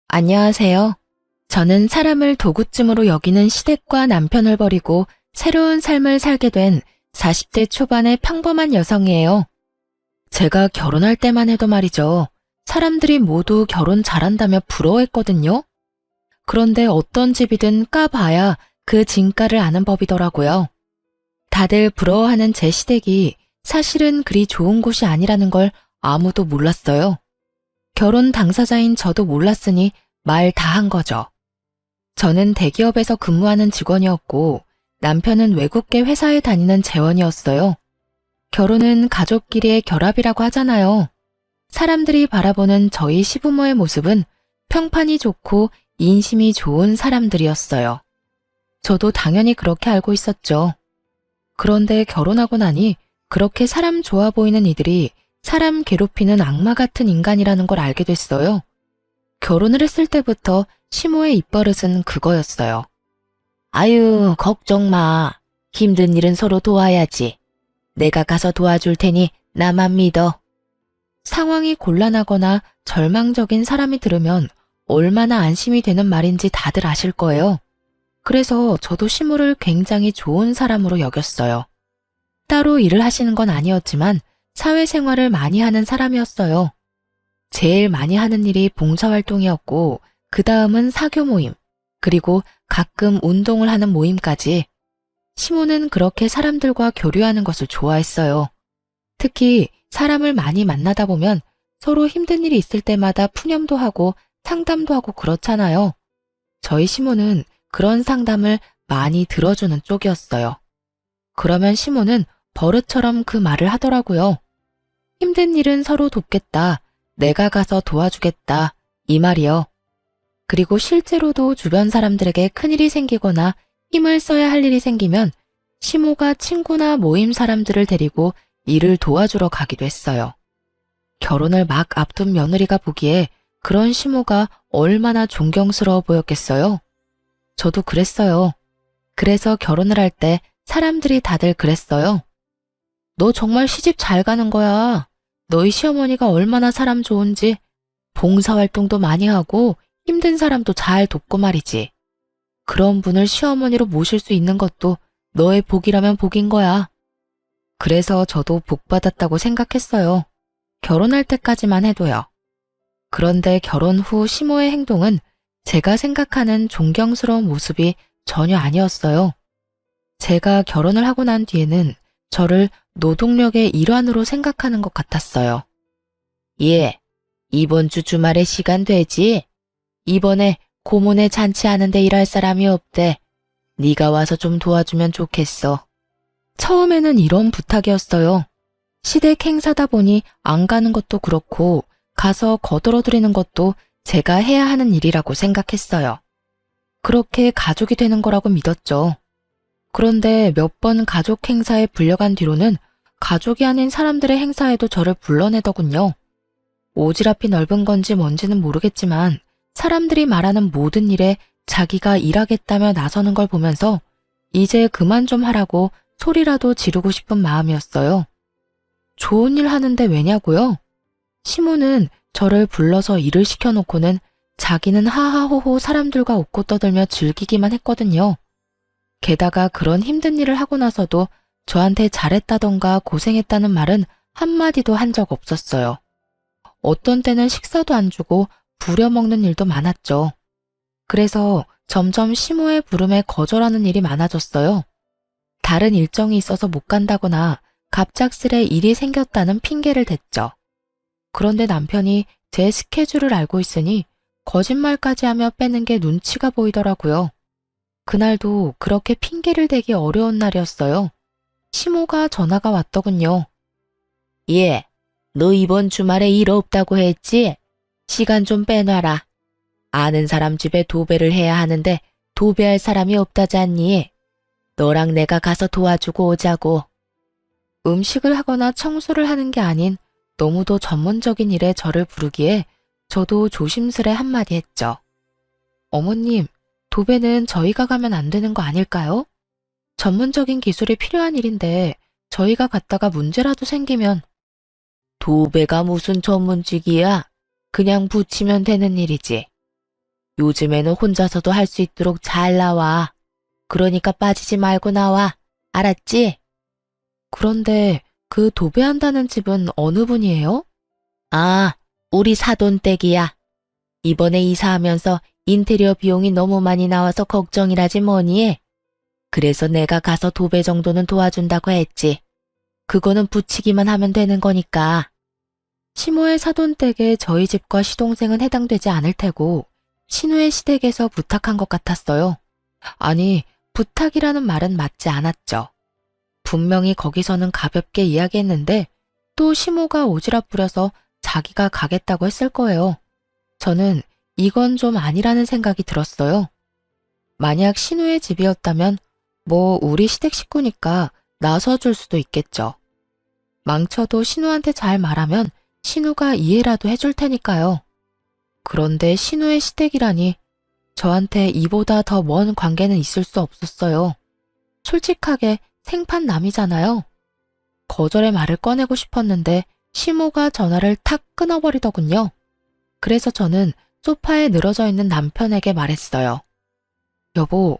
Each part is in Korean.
안녕하세요. 저는 사람을 도구쯤으로 여기는 시댁과 남편을 버리고 새로운 삶을 살게 된 40대 초반의 평범한 여성이에요. 제가 결혼할 때만 해도 말이죠. 사람들이 모두 결혼 잘한다며 부러워했거든요. 그런데 어떤 집이든 까봐야 그 진가를 아는 법이더라고요. 다들 부러워하는 제 시댁이 사실은 그리 좋은 곳이 아니라는 걸 아무도 몰랐어요. 결혼 당사자인 저도 몰랐으니 말 다 한 거죠. 저는 대기업에서 근무하는 직원이었고 남편은 외국계 회사에 다니는 재원이었어요. 결혼은 가족끼리의 결합이라고 하잖아요. 사람들이 바라보는 저희 시부모의 모습은 평판이 좋고 인심이 좋은 사람들이었어요. 저도 당연히 그렇게 알고 있었죠. 그런데 결혼하고 나니 그렇게 사람 좋아 보이는 이들이 사람 괴롭히는 악마 같은 인간이라는 걸 알게 됐어요. 결혼을 했을 때부터 시모의 입버릇은 그거였어요. 아유, 걱정 마. 힘든 일은 서로 도와야지. 내가 가서 도와줄 테니 나만 믿어. 상황이 곤란하거나 절망적인 사람이 들으면 얼마나 안심이 되는 말인지 다들 아실 거예요. 그래서 저도 시모를 굉장히 좋은 사람으로 여겼어요. 따로 일을 하시는 건 아니었지만 사회생활을 많이 하는 사람이었어요. 제일 많이 하는 일이 봉사활동이었고 그 다음은 사교 모임, 그리고 가끔 운동을 하는 모임까지. 시모는 그렇게 사람들과 교류하는 것을 좋아했어요. 특히 사람을 많이 만나다 보면 서로 힘든 일이 있을 때마다 푸념도 하고 상담도 하고 그렇잖아요. 저희 시모는 그런 상담을 많이 들어주는 쪽이었어요. 그러면 시모는 버릇처럼 그 말을 하더라고요. 힘든 일은 서로 돕겠다. 내가 가서 도와주겠다. 이 말이요. 그리고 실제로도 주변 사람들에게 큰일이 생기거나 힘을 써야 할 일이 생기면 시모가 친구나 모임 사람들을 데리고 일을 도와주러 가기도 했어요. 결혼을 막 앞둔 며느리가 보기에 그런 시모가 얼마나 존경스러워 보였겠어요. 저도 그랬어요. 그래서 결혼을 할 때 사람들이 다들 그랬어요. 너 정말 시집 잘 가는 거야. 너희 시어머니가 얼마나 사람 좋은지, 봉사활동도 많이 하고 힘든 사람도 잘 돕고 말이지. 그런 분을 시어머니로 모실 수 있는 것도 너의 복이라면 복인 거야. 그래서 저도 복 받았다고 생각했어요. 결혼할 때까지만 해도요. 그런데 결혼 후 시모의 행동은 제가 생각하는 존경스러운 모습이 전혀 아니었어요. 제가 결혼을 하고 난 뒤에는 저를 노동력의 일환으로 생각하는 것 같았어요. 예, 이번 주 주말에 시간 되지? 이번에 고모네 잔치 하는데 일할 사람이 없대. 네가 와서 좀 도와주면 좋겠어. 처음에는 이런 부탁이었어요. 시댁 행사다 보니 안 가는 것도 그렇고 가서 거들어드리는 것도 제가 해야 하는 일이라고 생각했어요. 그렇게 가족이 되는 거라고 믿었죠. 그런데 몇 번 가족 행사에 불려간 뒤로는 가족이 아닌 사람들의 행사에도 저를 불러내더군요. 오지랖이 넓은 건지 뭔지는 모르겠지만 사람들이 말하는 모든 일에 자기가 일하겠다며 나서는 걸 보면서 이제 그만 좀 하라고 소리라도 지르고 싶은 마음이었어요. 좋은 일 하는데 왜냐고요? 시모는 저를 불러서 일을 시켜놓고는 자기는 하하호호 사람들과 웃고 떠들며 즐기기만 했거든요. 게다가 그런 힘든 일을 하고 나서도 저한테 잘했다던가 고생했다는 말은 한마디도 한 적 없었어요. 어떤 때는 식사도 안 주고 부려먹는 일도 많았죠. 그래서 점점 시모의 부름에 거절하는 일이 많아졌어요. 다른 일정이 있어서 못 간다거나 갑작스레 일이 생겼다는 핑계를 댔죠. 그런데 남편이 제 스케줄을 알고 있으니 거짓말까지 하며 빼는 게 눈치가 보이더라고요. 그날도 그렇게 핑계를 대기 어려운 날이었어요. 시모가 전화가 왔더군요. 예, 너 이번 주말에 일 없다고 했지? 시간 좀 빼놔라. 아는 사람 집에 도배를 해야 하는데 도배할 사람이 없다잖니. 너랑 내가 가서 도와주고 오자고. 음식을 하거나 청소를 하는 게 아닌 너무도 전문적인 일에 저를 부르기에 저도 조심스레 한마디 했죠. 어머님, 도배는 저희가 가면 안 되는 거 아닐까요? 전문적인 기술이 필요한 일인데 저희가 갔다가 문제라도 생기면. 도배가 무슨 전문직이야? 그냥 붙이면 되는 일이지. 요즘에는 혼자서도 할 수 있도록 잘 나와. 그러니까 빠지지 말고 나와. 알았지? 그런데 그 도배한다는 집은 어느 분이에요? 아, 우리 사돈댁이야. 이번에 이사하면서 인테리어 비용이 너무 많이 나와서 걱정이라지 뭐니. 그래서 내가 가서 도배 정도는 도와준다고 했지. 그거는 붙이기만 하면 되는 거니까. 시모의 사돈댁에 저희 집과 시동생은 해당되지 않을 테고 신우의 시댁에서 부탁한 것 같았어요. 아니, 부탁이라는 말은 맞지 않았죠. 분명히 거기서는 가볍게 이야기했는데 또 시모가 오지랖 부려서 자기가 가겠다고 했을 거예요. 저는 이건 좀 아니라는 생각이 들었어요. 만약 신우의 집이었다면 뭐 우리 시댁 식구니까 나서줄 수도 있겠죠. 망쳐도 신우한테 잘 말하면 신우가 이해라도 해줄 테니까요. 그런데 신우의 시댁이라니 저한테 이보다 더 먼 관계는 있을 수 없었어요. 솔직하게 생판남이잖아요. 거절의 말을 꺼내고 싶었는데 시모가 전화를 탁 끊어버리더군요. 그래서 저는 소파에 늘어져 있는 남편에게 말했어요. 여보,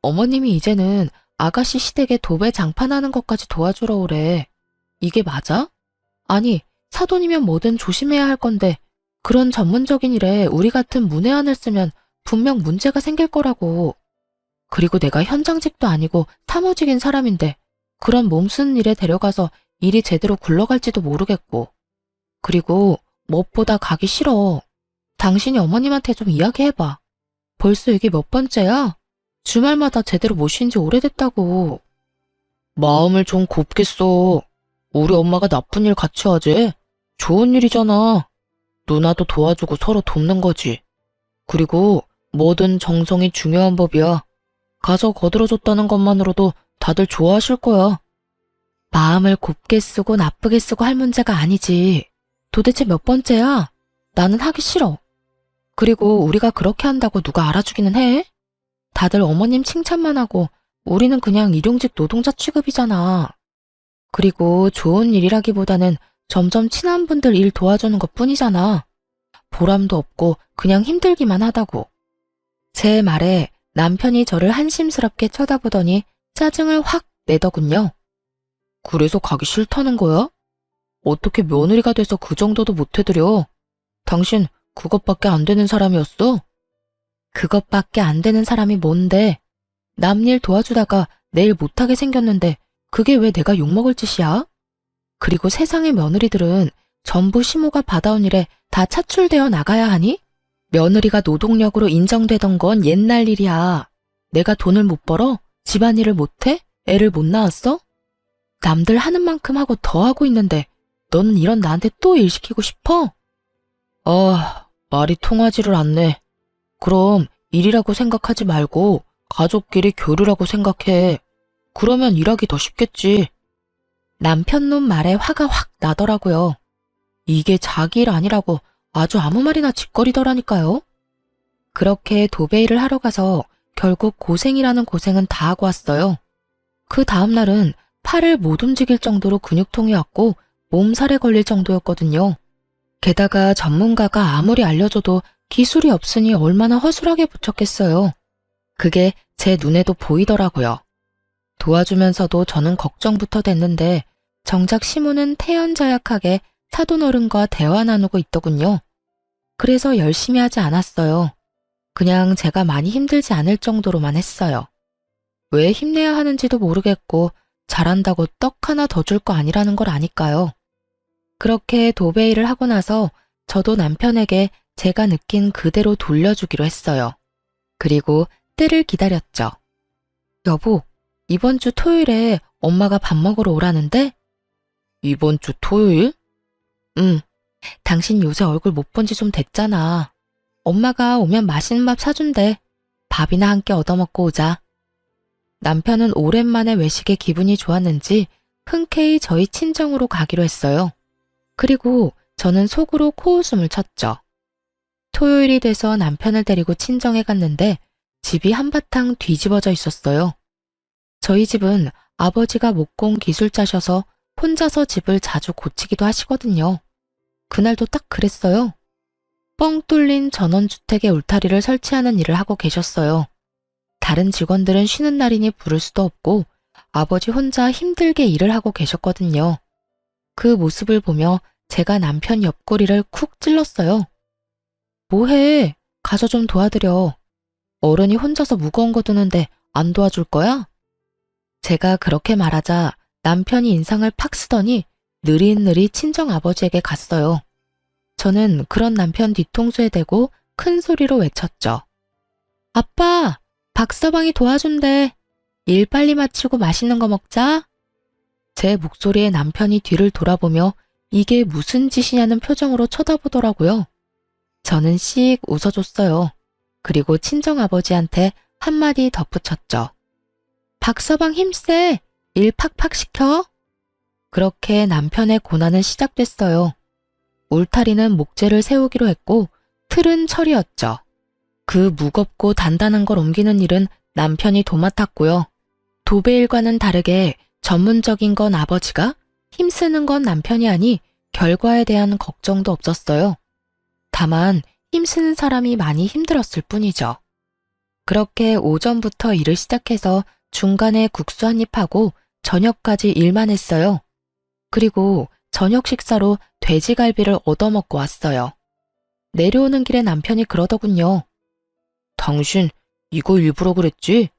어머님이 이제는 아가씨 시댁에 도배 장판하는 것까지 도와주러 오래. 이게 맞아? 아니, 사돈이면 뭐든 조심해야 할 건데 그런 전문적인 일에 우리 같은 문외한을 쓰면 분명 문제가 생길 거라고. 그리고 내가 현장직도 아니고 사무직인 사람인데 그런 몸쓰는 일에 데려가서 일이 제대로 굴러갈지도 모르겠고. 그리고 무엇보다 가기 싫어. 당신이 어머님한테 좀 이야기해봐. 벌써 이게 몇 번째야? 주말마다 제대로 못 쉰 지 오래됐다고. 마음을 좀 곱게 써. 우리 엄마가 나쁜 일 같이 하지? 좋은 일이잖아. 누나도 도와주고 서로 돕는 거지. 그리고 뭐든 정성이 중요한 법이야. 가서 거들어줬다는 것만으로도 다들 좋아하실 거야. 마음을 곱게 쓰고 나쁘게 쓰고 할 문제가 아니지. 도대체 몇 번째야? 나는 하기 싫어. 그리고 우리가 그렇게 한다고 누가 알아주기는 해? 다들 어머님 칭찬만 하고 우리는 그냥 일용직 노동자 취급이잖아. 그리고 좋은 일이라기보다는 점점 친한 분들 일 도와주는 것 뿐이잖아. 보람도 없고 그냥 힘들기만 하다고. 제 말에 남편이 저를 한심스럽게 쳐다보더니 짜증을 확 내더군요. 그래서 가기 싫다는 거야? 어떻게 며느리가 돼서 그 정도도 못 해드려? 당신 그것밖에 안 되는 사람이었어? 그것밖에 안 되는 사람이 뭔데? 남 일 도와주다가 내일 못하게 생겼는데 그게 왜 내가 욕먹을 짓이야? 그리고 세상의 며느리들은 전부 시모가 받아온 일에 다 차출되어 나가야 하니? 며느리가 노동력으로 인정되던 건 옛날 일이야. 내가 돈을 못 벌어? 집안일을 못해? 애를 못 낳았어? 남들 하는 만큼 하고 더 하고 있는데 너는 이런 나한테 또 일 시키고 싶어? 말이 통하지를 않네. 그럼 일이라고 생각하지 말고 가족끼리 교류라고 생각해. 그러면 일하기 더 쉽겠지. 남편놈 말에 화가 확 나더라고요. 이게 자기 일 아니라고 아주 아무 말이나 짓거리더라니까요. 그렇게 도배일을 하러 가서 결국 고생이라는 고생은 다 하고 왔어요. 그 다음날은 팔을 못 움직일 정도로 근육통이 왔고 몸살에 걸릴 정도였거든요. 게다가 전문가가 아무리 알려줘도 기술이 없으니 얼마나 허술하게 붙였겠어요. 그게 제 눈에도 보이더라고요. 도와주면서도 저는 걱정부터 됐는데 정작 시모는 태연자약하게 사돈어른과 대화 나누고 있더군요. 그래서 열심히 하지 않았어요. 그냥 제가 많이 힘들지 않을 정도로만 했어요. 왜 힘내야 하는지도 모르겠고 잘한다고 떡 하나 더 줄 거 아니라는 걸 아니까요. 그렇게 도배일을 하고 나서 저도 남편에게 제가 느낀 그대로 돌려주기로 했어요. 그리고 때를 기다렸죠. 여보, 이번 주 토요일에 엄마가 밥 먹으러 오라는데? 이번 주 토요일? 응. 당신 요새 얼굴 못 본 지 좀 됐잖아. 엄마가 오면 맛있는 밥 사준대. 밥이나 함께 얻어먹고 오자. 남편은 오랜만에 외식에 기분이 좋았는지 흔쾌히 저희 친정으로 가기로 했어요. 그리고 저는 속으로 코웃음을 쳤죠. 토요일이 돼서 남편을 데리고 친정에 갔는데 집이 한바탕 뒤집어져 있었어요. 저희 집은 아버지가 목공 기술자셔서 혼자서 집을 자주 고치기도 하시거든요. 그날도 딱 그랬어요. 뻥 뚫린 전원주택의 울타리를 설치하는 일을 하고 계셨어요. 다른 직원들은 쉬는 날이니 부를 수도 없고 아버지 혼자 힘들게 일을 하고 계셨거든요. 그 모습을 보며 제가 남편 옆구리를 쿡 찔렀어요. 뭐해? 가서 좀 도와드려. 어른이 혼자서 무거운 거 드는데 안 도와줄 거야? 제가 그렇게 말하자 남편이 인상을 팍 쓰더니 느릿느릿 친정아버지에게 갔어요. 저는 그런 남편 뒤통수에 대고 큰 소리로 외쳤죠. 아빠, 박서방이 도와준대. 일 빨리 마치고 맛있는 거 먹자. 제 목소리에 남편이 뒤를 돌아보며 이게 무슨 짓이냐는 표정으로 쳐다보더라고요. 저는 씩 웃어줬어요. 그리고 친정아버지한테 한마디 덧붙였죠. 박서방 힘세. 일 팍팍 시켜. 그렇게 남편의 고난은 시작됐어요. 울타리는 목재를 세우기로 했고 틀은 철이었죠. 그 무겁고 단단한 걸 옮기는 일은 남편이 도맡았고요. 도배 일과는 다르게 전문적인 건 아버지가, 힘쓰는 건 남편이 아니 결과에 대한 걱정도 없었어요. 다만 힘쓰는 사람이 많이 힘들었을 뿐이죠. 그렇게 오전부터 일을 시작해서 중간에 국수 한 입 하고 저녁까지 일만 했어요. 그리고 저녁 식사로 돼지갈비를 얻어먹고 왔어요. 내려오는 길에 남편이 그러더군요. 당신 이거 일부러 그랬지?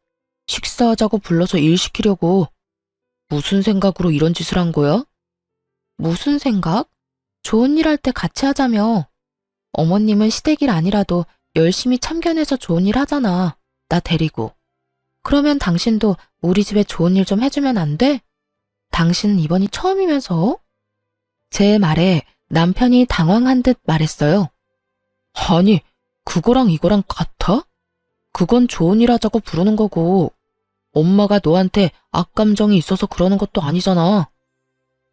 식사하자고 불러서 일 시키려고. 무슨 생각으로 이런 짓을 한 거야? 무슨 생각? 좋은 일 할 때 같이 하자며. 어머님은 시댁일 아니라도 열심히 참견해서 좋은 일 하잖아. 나 데리고. 그러면 당신도 우리 집에 좋은 일 좀 해주면 안 돼? 당신은 이번이 처음이면서? 제 말에 남편이 당황한 듯 말했어요. 아니, 그거랑 이거랑 같아? 그건 좋은 일 하자고 부르는 거고 엄마가 너한테 악감정이 있어서 그러는 것도 아니잖아.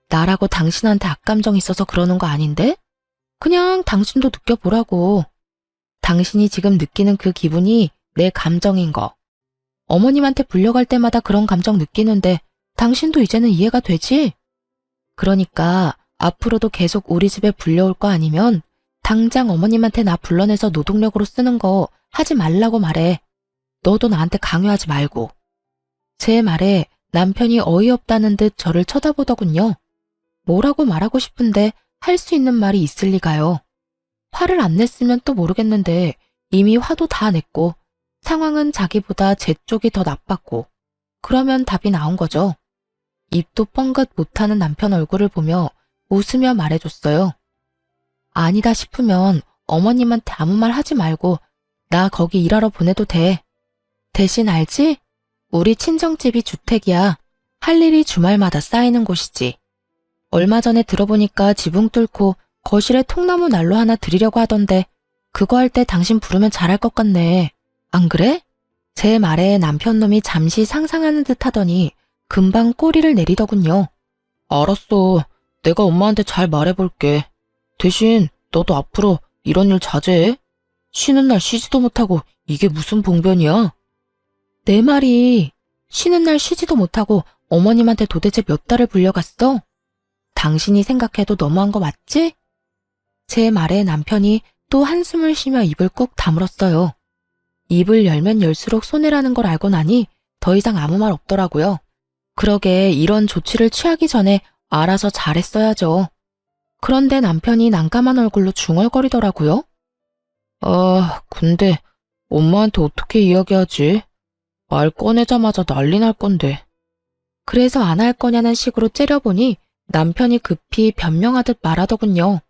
나라고 당신한테 악감정이 있어서 그러는 거 아닌데? 그냥 당신도 느껴보라고. 당신이 지금 느끼는 그 기분이 내 감정인 거. 어머님한테 불려갈 때마다 그런 감정 느끼는데 당신도 이제는 이해가 되지? 그러니까 앞으로도 계속 우리 집에 불려올 거 아니면 당장 어머님한테 나 불러내서 노동력으로 쓰는 거 하지 말라고 말해. 너도 나한테 강요하지 말고. 제 말에 남편이 어이없다는 듯 저를 쳐다보더군요. 뭐라고 말하고 싶은데 할 수 있는 말이 있을 리가요. 화를 안 냈으면 또 모르겠는데 이미 화도 다 냈고 상황은 자기보다 제 쪽이 더 나빴고 그러면 답이 나온 거죠. 입도 뻥긋 못하는 남편 얼굴을 보며 웃으며 말해줬어요. 아니다 싶으면 어머님한테 아무 말 하지 말고 나 거기 일하러 보내도 돼. 대신 알지? 우리 친정집이 주택이야. 할 일이 주말마다 쌓이는 곳이지. 얼마 전에 들어보니까 지붕 뚫고 거실에 통나무 난로 하나 드리려고 하던데 그거 할 때 당신 부르면 잘할 것 같네. 안 그래? 제 말에 남편놈이 잠시 상상하는 듯 하더니 금방 꼬리를 내리더군요. 알았어. 내가 엄마한테 잘 말해볼게. 대신 너도 앞으로 이런 일 자제해. 쉬는 날 쉬지도 못하고 이게 무슨 봉변이야? 내 말이 쉬는 날 쉬지도 못하고 어머님한테 도대체 몇 달을 불려갔어? 당신이 생각해도 너무한 거 맞지? 제 말에 남편이 또 한숨을 쉬며 입을 꾹 다물었어요. 입을 열면 열수록 손해라는 걸 알고 나니 더 이상 아무 말 없더라고요. 그러게 이런 조치를 취하기 전에 알아서 잘했어야죠. 그런데 남편이 난감한 얼굴로 중얼거리더라고요. 아, 근데 엄마한테 어떻게 이야기하지? 말 꺼내자마자 난리 날 건데. 그래서 안 할 거냐는 식으로 째려보니 남편이 급히 변명하듯 말하더군요.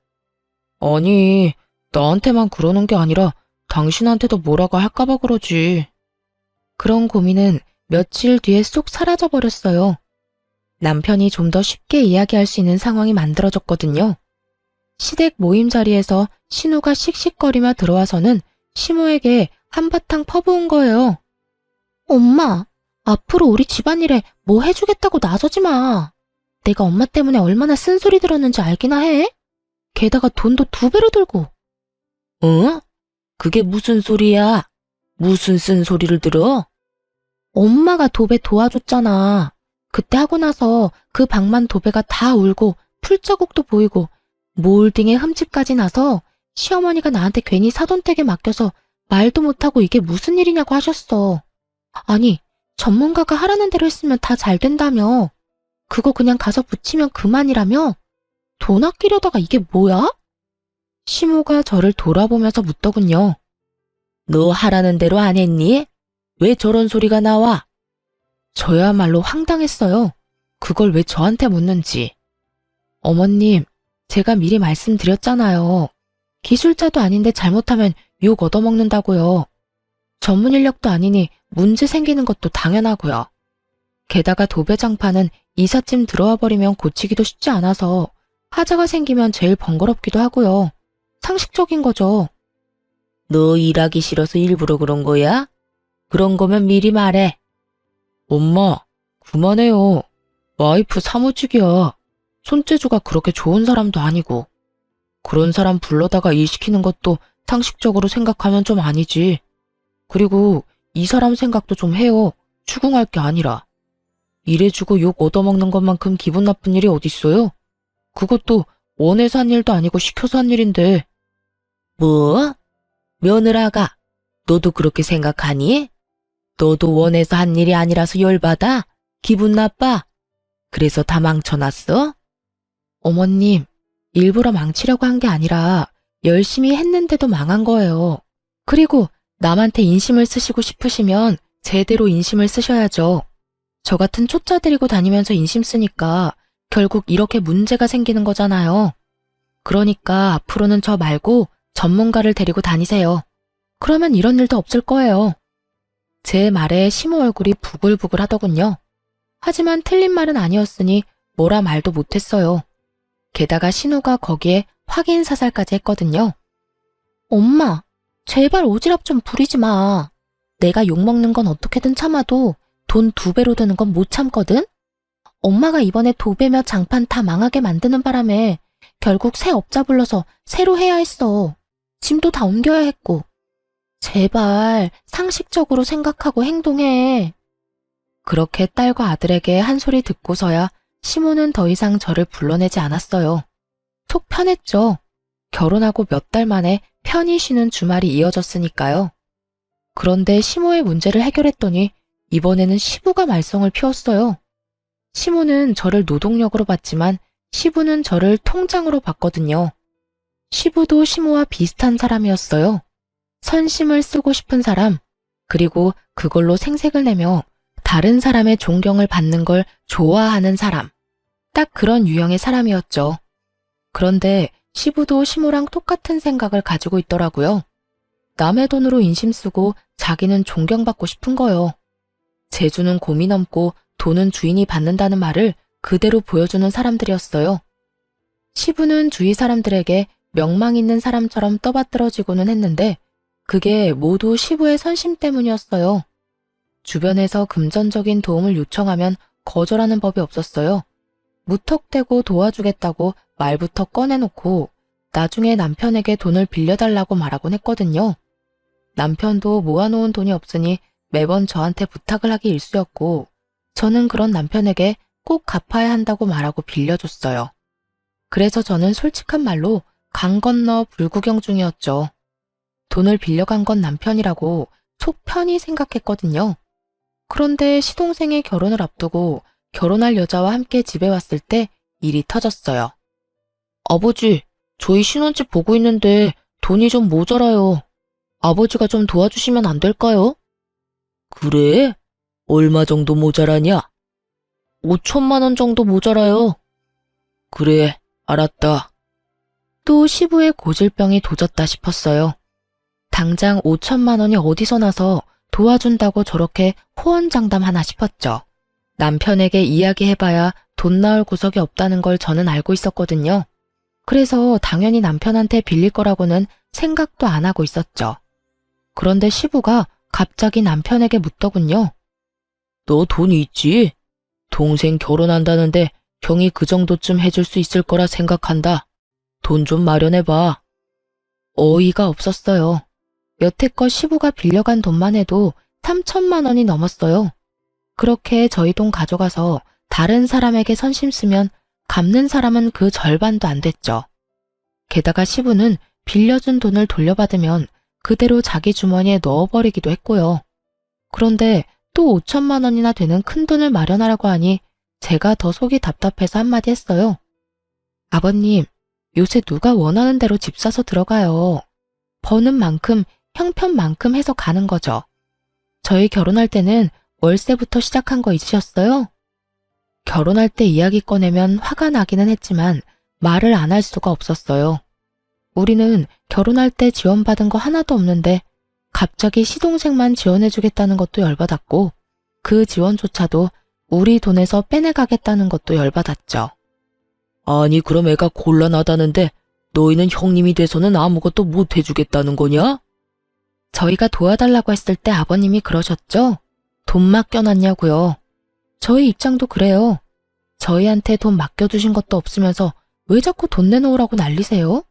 아니, 나한테만 그러는 게 아니라 당신한테도 뭐라고 할까봐 그러지. 그런 고민은 며칠 뒤에 쏙 사라져버렸어요. 남편이 좀 더 쉽게 이야기할 수 있는 상황이 만들어졌거든요. 시댁 모임 자리에서 신우가 씩씩거리며 들어와서는 시모에게 한바탕 퍼부은 거예요. 엄마, 앞으로 우리 집안일에 뭐 해주겠다고 나서지 마. 내가 엄마 때문에 얼마나 쓴소리 들었는지 알기나 해? 게다가 돈도 2배로 들고. 응? 그게 무슨 소리야? 무슨 쓴소리를 들어? 엄마가 도배 도와줬잖아. 그때 하고 나서 그 방만 도배가 다 울고 풀자국도 보이고 몰딩에 흠집까지 나서 시어머니가 나한테 괜히 사돈댁에 맡겨서 말도 못하고 이게 무슨 일이냐고 하셨어. 아니, 전문가가 하라는 대로 했으면 다 잘 된다며. 그거 그냥 가서 붙이면 그만이라며? 돈 아끼려다가 이게 뭐야? 시모가 저를 돌아보면서 묻더군요. 너 하라는 대로 안 했니? 왜 저런 소리가 나와? 저야말로 황당했어요. 그걸 왜 저한테 묻는지. 어머님, 제가 미리 말씀드렸잖아요. 기술자도 아닌데 잘못하면 욕 얻어먹는다고요. 전문 인력도 아니니 문제 생기는 것도 당연하고요. 게다가 도배장판은 이삿짐 들어와 버리면 고치기도 쉽지 않아서 하자가 생기면 제일 번거롭기도 하고요. 상식적인 거죠. 너 일하기 싫어서 일부러 그런 거야? 그런 거면 미리 말해. 엄마, 그만해요. 와이프 사무직이야. 손재주가 그렇게 좋은 사람도 아니고. 그런 사람 불러다가 일 시키는 것도 상식적으로 생각하면 좀 아니지. 그리고 이 사람 생각도 좀 해요. 추궁할 게 아니라. 일해주고 욕 얻어먹는 것만큼 기분 나쁜 일이 어딨어요? 그것도 원해서 한 일도 아니고 시켜서 한 일인데. 뭐? 며느라가, 너도 그렇게 생각하니? 너도 원해서 한 일이 아니라서 열받아? 기분 나빠? 그래서 다 망쳐놨어? 어머님, 일부러 망치려고 한 게 아니라 열심히 했는데도 망한 거예요. 그리고 남한테 인심을 쓰시고 싶으시면 제대로 인심을 쓰셔야죠. 저 같은 초짜 데리고 다니면서 인심 쓰니까 결국 이렇게 문제가 생기는 거잖아요. 그러니까 앞으로는 저 말고 전문가를 데리고 다니세요. 그러면 이런 일도 없을 거예요. 제 말에 시모 얼굴이 부글부글 하더군요. 하지만 틀린 말은 아니었으니 뭐라 말도 못했어요. 게다가 신우가 거기에 확인 사살까지 했거든요. 엄마, 제발 오지랖 좀 부리지 마. 내가 욕먹는 건 어떻게든 참아도 돈 2배로 드는 건 못 참거든? 엄마가 이번에 도배며 장판 다 망하게 만드는 바람에 결국 새 업자 불러서 새로 해야 했어. 짐도 다 옮겨야 했고. 제발 상식적으로 생각하고 행동해. 그렇게 딸과 아들에게 한 소리 듣고서야 시모는 더 이상 저를 불러내지 않았어요. 속 편했죠. 결혼하고 몇 달 만에 편히 쉬는 주말이 이어졌으니까요. 그런데 시모의 문제를 해결했더니 이번에는 시부가 말썽을 피웠어요. 시모는 저를 노동력으로 봤지만 시부는 저를 통장으로 봤거든요. 시부도 시모와 비슷한 사람이었어요. 선심을 쓰고 싶은 사람, 그리고 그걸로 생색을 내며 다른 사람의 존경을 받는 걸 좋아하는 사람. 딱 그런 유형의 사람이었죠. 그런데 시부도 시모랑 똑같은 생각을 가지고 있더라고요. 남의 돈으로 인심 쓰고 자기는 존경받고 싶은 거요. 재주는 곰이 넘고 돈은 주인이 받는다는 말을 그대로 보여주는 사람들이었어요. 시부는 주위 사람들에게 명망 있는 사람처럼 떠받들어지고는 했는데 그게 모두 시부의 선심 때문이었어요. 주변에서 금전적인 도움을 요청하면 거절하는 법이 없었어요. 무턱대고 도와주겠다고 말부터 꺼내놓고 나중에 남편에게 돈을 빌려달라고 말하곤 했거든요. 남편도 모아놓은 돈이 없으니 매번 저한테 부탁을 하기 일쑤였고 저는 그런 남편에게 꼭 갚아야 한다고 말하고 빌려줬어요. 그래서 저는 솔직한 말로 강 건너 불구경 중이었죠. 돈을 빌려간 건 남편이라고 속 편히 생각했거든요. 그런데 시동생의 결혼을 앞두고 결혼할 여자와 함께 집에 왔을 때 일이 터졌어요. 아버지, 저희 신혼집 보고 있는데 돈이 좀 모자라요. 아버지가 좀 도와주시면 안 될까요? 그래? 얼마 정도 모자라냐? 5천만 원 정도 모자라요. 그래, 알았다. 또 시부의 고질병이 도졌다 싶었어요. 당장 5천만 원이 어디서 나서 도와준다고 저렇게 호언장담하나 싶었죠. 남편에게 이야기해봐야 돈 나올 구석이 없다는 걸 저는 알고 있었거든요. 그래서 당연히 남편한테 빌릴 거라고는 생각도 안 하고 있었죠. 그런데 시부가 갑자기 남편에게 묻더군요. 너 돈이 있지? 동생 결혼한다는데 형이 그 정도쯤 해줄 수 있을 거라 생각한다. 돈 좀 마련해봐. 어이가 없었어요. 여태껏 시부가 빌려간 돈만 해도 3천만 원이 넘었어요. 그렇게 저희 돈 가져가서 다른 사람에게 선심 쓰면 갚는 사람은 그 절반도 안 됐죠. 게다가 시부는 빌려준 돈을 돌려받으면 그대로 자기 주머니에 넣어버리기도 했고요. 그런데 또 5천만 원이나 되는 큰 돈을 마련하라고 하니 제가 더 속이 답답해서 한마디 했어요. 아버님, 요새 누가 원하는 대로 집 사서 들어가요. 버는 만큼 형편만큼 해서 가는 거죠. 저희 결혼할 때는 월세부터 시작한 거 잊으셨어요? 결혼할 때 이야기 꺼내면 화가 나기는 했지만 말을 안 할 수가 없었어요. 우리는 결혼할 때 지원받은 거 하나도 없는데 갑자기 시동생만 지원해주겠다는 것도 열받았고 그 지원조차도 우리 돈에서 빼내가겠다는 것도 열받았죠. 아니 그럼 애가 곤란하다는데 너희는 형님이 돼서는 아무것도 못 해주겠다는 거냐? 저희가 도와달라고 했을 때 아버님이 그러셨죠? 돈 맡겨놨냐고요. 저희 입장도 그래요. 저희한테 돈 맡겨두신 것도 없으면서 왜 자꾸 돈 내놓으라고 난리세요?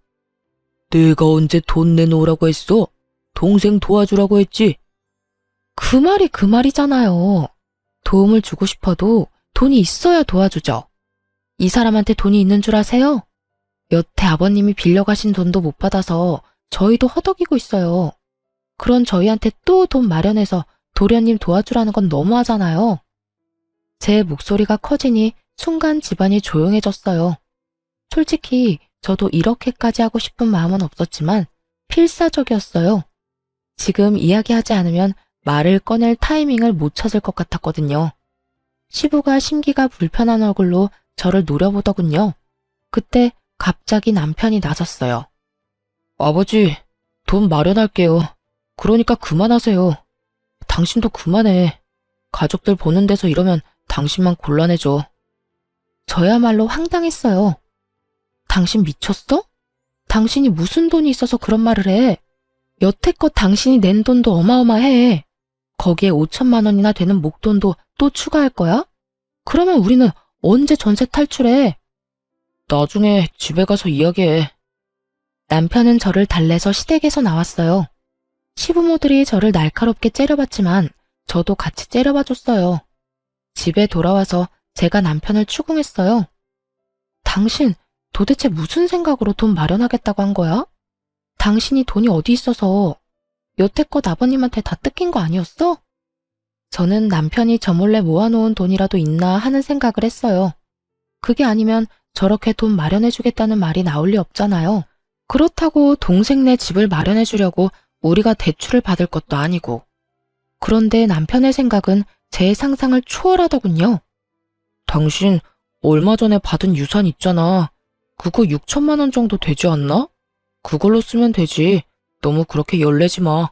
내가 언제 돈 내놓으라고 했어? 동생 도와주라고 했지. 그 말이 그 말이잖아요. 도움을 주고 싶어도 돈이 있어야 도와주죠. 이 사람한테 돈이 있는 줄 아세요? 여태 아버님이 빌려가신 돈도 못 받아서 저희도 허덕이고 있어요. 그런 저희한테 또 돈 마련해서 도련님 도와주라는 건 너무하잖아요. 제 목소리가 커지니 순간 집안이 조용해졌어요. 솔직히 저도 이렇게까지 하고 싶은 마음은 없었지만 필사적이었어요. 지금 이야기하지 않으면 말을 꺼낼 타이밍을 못 찾을 것 같았거든요. 시부가 심기가 불편한 얼굴로 저를 노려보더군요. 그때 갑자기 남편이 나섰어요. 아버지, 돈 마련할게요. 그러니까 그만하세요. 당신도 그만해. 가족들 보는 데서 이러면 당신만 곤란해져. 저야말로 황당했어요. 당신 미쳤어? 당신이 무슨 돈이 있어서 그런 말을 해? 여태껏 당신이 낸 돈도 어마어마해. 거기에 5천만 원이나 되는 목돈도 또 추가할 거야? 그러면 우리는 언제 전세 탈출해? 나중에 집에 가서 이야기해. 남편은 저를 달래서 시댁에서 나왔어요. 시부모들이 저를 날카롭게 째려봤지만 저도 같이 째려봐줬어요. 집에 돌아와서 제가 남편을 추궁했어요. 당신 도대체 무슨 생각으로 돈 마련하겠다고 한 거야? 당신이 돈이 어디 있어서 여태껏 아버님한테 다 뜯긴 거 아니었어? 저는 남편이 저 몰래 모아놓은 돈이라도 있나 하는 생각을 했어요. 그게 아니면 저렇게 돈 마련해주겠다는 말이 나올 리 없잖아요. 그렇다고 동생네 집을 마련해주려고 우리가 대출을 받을 것도 아니고. 그런데 남편의 생각은 제 상상을 초월하더군요. 당신 얼마 전에 받은 유산 있잖아. 그거 6천만 원 정도 되지 않나? 그걸로 쓰면 되지. 너무 그렇게 열내지 마.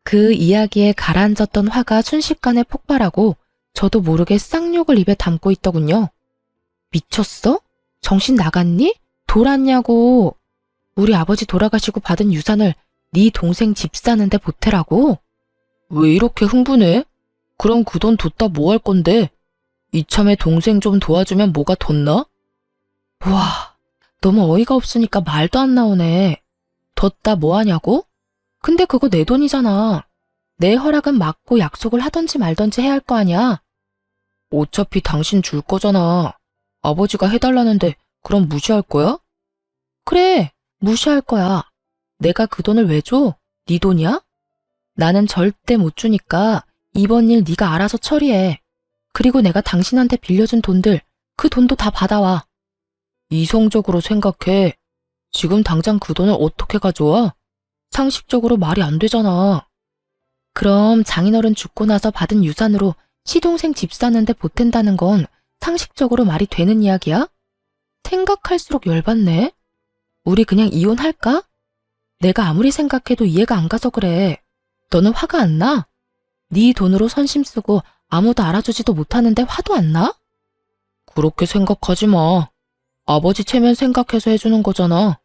그 이야기에 가라앉았던 화가 순식간에 폭발하고 저도 모르게 쌍욕을 입에 담고 있더군요. 미쳤어? 정신 나갔니? 돌았냐고. 우리 아버지 돌아가시고 받은 유산을 네 동생 집 사는데 보태라고? 왜 이렇게 흥분해? 그럼 그 돈 뒀다 뭐 할 건데? 이참에 동생 좀 도와주면 뭐가 덧나? 와, 너무 어이가 없으니까 말도 안 나오네. 뒀다 뭐 하냐고? 근데 그거 내 돈이잖아. 내 허락은 맞고 약속을 하던지 말던지 해야 할 거 아니야. 어차피 당신 줄 거잖아. 아버지가 해달라는데 그럼 무시할 거야? 그래, 무시할 거야. 내가 그 돈을 왜 줘? 네 돈이야? 나는 절대 못 주니까 이번 일 네가 알아서 처리해. 그리고 내가 당신한테 빌려준 돈들, 그 돈도 다 받아와. 이성적으로 생각해. 지금 당장 그 돈을 어떻게 가져와? 상식적으로 말이 안 되잖아. 그럼 장인어른 죽고 나서 받은 유산으로 시동생 집 사는데 보탠다는 건 상식적으로 말이 되는 이야기야? 생각할수록 열받네. 우리 그냥 이혼할까? 내가 아무리 생각해도 이해가 안 가서 그래. 너는 화가 안 나? 네 돈으로 선심 쓰고 아무도 알아주지도 못하는데 화도 안 나? 그렇게 생각하지 마. 아버지 체면 생각해서 해주는 거잖아.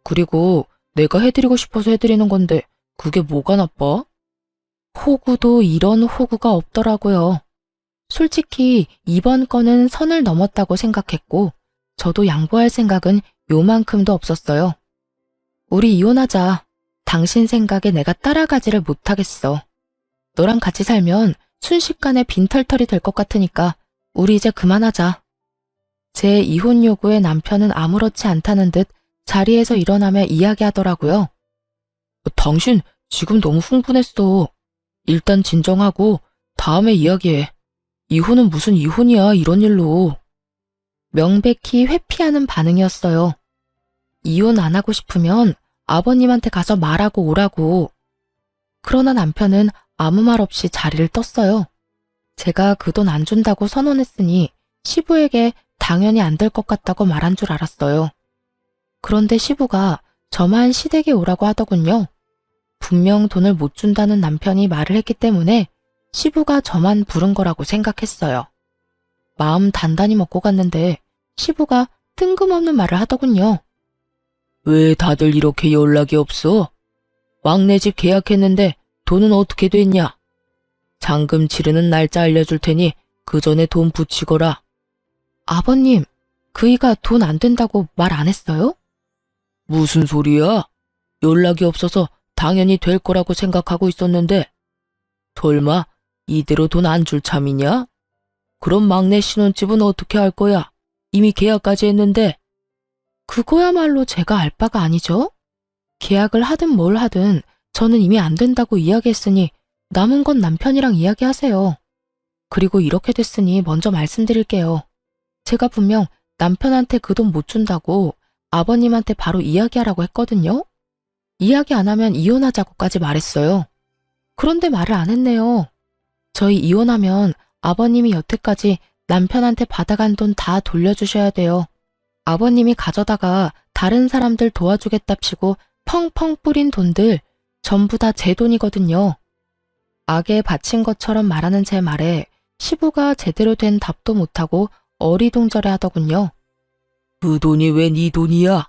그리고 내가 해드리고 싶어서 해드리는 건데 그게 뭐가 나빠? 호구도 이런 호구가 없더라고요. 솔직히 이번 건은 선을 넘었다고 생각했고 저도 양보할 생각은 요만큼도 없었어요. 우리 이혼하자. 당신 생각에 내가 따라가지를 못하겠어. 너랑 같이 살면 순식간에 빈털털이 될 것 같으니까 우리 이제 그만하자. 제 이혼 요구에 남편은 아무렇지 않다는 듯 자리에서 일어나며 이야기하더라고요. 당신 지금 너무 흥분했어. 일단 진정하고 다음에 이야기해. 이혼은 무슨 이혼이야, 이런 일로. 명백히 회피하는 반응이었어요. 이혼 안 하고 싶으면 아버님한테 가서 말하고 오라고. 그러나 남편은 아무 말 없이 자리를 떴어요. 제가 그 돈 안 준다고 선언했으니 시부에게 당연히 안 될 것 같다고 말한 줄 알았어요. 그런데 시부가 저만 시댁에 오라고 하더군요. 분명 돈을 못 준다는 남편이 말을 했기 때문에 시부가 저만 부른 거라고 생각했어요. 마음 단단히 먹고 갔는데 시부가 뜬금없는 말을 하더군요. 왜 다들 이렇게 연락이 없어? 막내 집 계약했는데 돈은 어떻게 됐냐? 잔금 치르는 날짜 알려줄 테니 그 전에 돈 붙이거라. 아버님, 그이가 돈 안 된다고 말 안 했어요? 무슨 소리야? 연락이 없어서 당연히 될 거라고 생각하고 있었는데. 설마 이대로 돈 안 줄 참이냐? 그럼 막내 신혼집은 어떻게 할 거야? 이미 계약까지 했는데. 그거야말로 제가 알 바가 아니죠? 계약을 하든 뭘 하든 저는 이미 안 된다고 이야기했으니 남은 건 남편이랑 이야기하세요. 그리고 이렇게 됐으니 먼저 말씀드릴게요. 제가 분명 남편한테 그 돈 못 준다고 아버님한테 바로 이야기하라고 했거든요. 이야기 안 하면 이혼하자고까지 말했어요. 그런데 말을 안 했네요. 저희 이혼하면 아버님이 여태까지 남편한테 받아간 돈 다 돌려주셔야 돼요. 아버님이 가져다가 다른 사람들 도와주겠답시고 펑펑 뿌린 돈들 전부 다 제 돈이거든요. 악에 바친 것처럼 말하는 제 말에 시부가 제대로 된 답도 못하고 어리둥절해 하더군요. 그 돈이 왜 네 돈이야?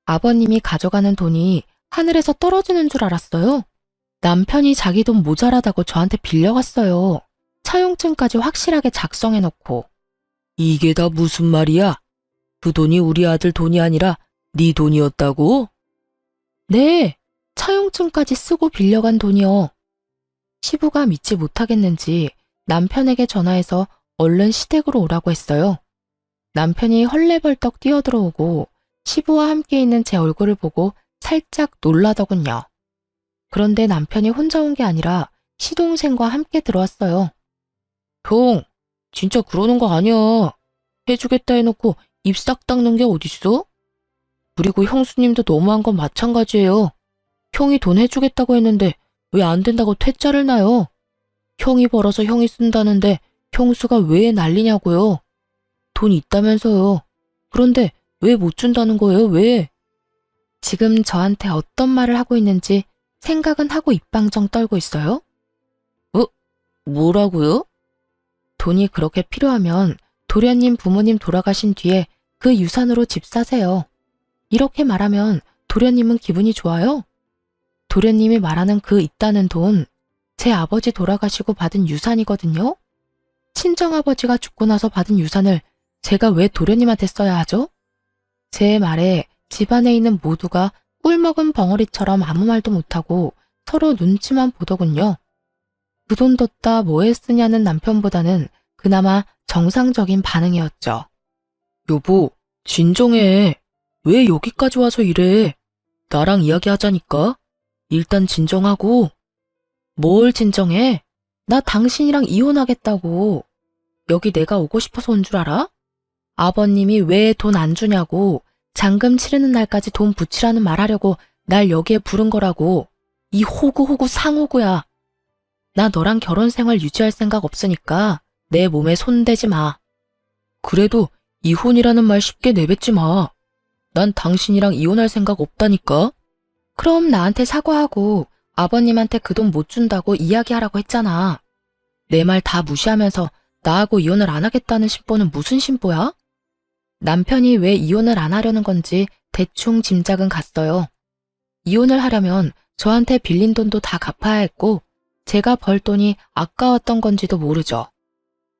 아버님이 가져가는 돈이 하늘에서 떨어지는 줄 알았어요. 남편이 자기 돈 모자라다고 저한테 빌려갔어요. 차용증까지 확실하게 작성해놓고. 이게 다 무슨 말이야? 그 돈이 우리 아들 돈이 아니라 네 돈이었다고? 네, 차용증까지 쓰고 빌려간 돈이요. 시부가 믿지 못하겠는지 남편에게 전화해서 얼른 시댁으로 오라고 했어요. 남편이 헐레벌떡 뛰어들어오고 시부와 함께 있는 제 얼굴을 보고 살짝 놀라더군요. 그런데 남편이 혼자 온 게 아니라 시동생과 함께 들어왔어요. 형, 진짜 그러는 거 아니야. 해주겠다 해놓고 입 싹 닦는 게 어딨어? 그리고 형수님도 너무한 건 마찬가지예요. 형이 돈 해주겠다고 했는데 왜 안 된다고 퇴짜를 놔요? 형이 벌어서 형이 쓴다는데 형수가 왜 난리냐고요? 돈 있다면서요. 그런데 왜 못 준다는 거예요, 왜? 지금 저한테 어떤 말을 하고 있는지 생각은 하고 입방정 떨고 있어요? 뭐라고요? 돈이 그렇게 필요하면 도련님 부모님 돌아가신 뒤에 그 유산으로 집 사세요. 이렇게 말하면 도련님은 기분이 좋아요? 도련님이 말하는 그 있다는 돈, 제 아버지 돌아가시고 받은 유산이거든요? 친정아버지가 죽고 나서 받은 유산을 제가 왜 도련님한테 써야 하죠? 제 말에 집안에 있는 모두가 꿀먹은 벙어리처럼 아무 말도 못하고 서로 눈치만 보더군요. 그 돈 뒀다 뭐에 쓰냐는 남편보다는 그나마 정상적인 반응이었죠. 여보, 진정해. 왜 여기까지 와서 이래? 나랑 이야기하자니까. 일단 진정하고. 뭘 진정해? 나 당신이랑 이혼하겠다고. 여기 내가 오고 싶어서 온 줄 알아? 아버님이 왜 돈 안 주냐고 잔금 치르는 날까지 돈 붙이라는 말하려고 날 여기에 부른 거라고. 이 호구호구 상호구야. 나 너랑 결혼 생활 유지할 생각 없으니까 내 몸에 손대지 마. 그래도 이혼이라는 말 쉽게 내뱉지 마. 난 당신이랑 이혼할 생각 없다니까. 그럼 나한테 사과하고 아버님한테 그 돈 못 준다고 이야기하라고 했잖아. 내 말 다 무시하면서 나하고 이혼을 안 하겠다는 심보는 무슨 심보야? 남편이 왜 이혼을 안 하려는 건지 대충 짐작은 갔어요. 이혼을 하려면 저한테 빌린 돈도 다 갚아야 했고 제가 벌 돈이 아까웠던 건지도 모르죠.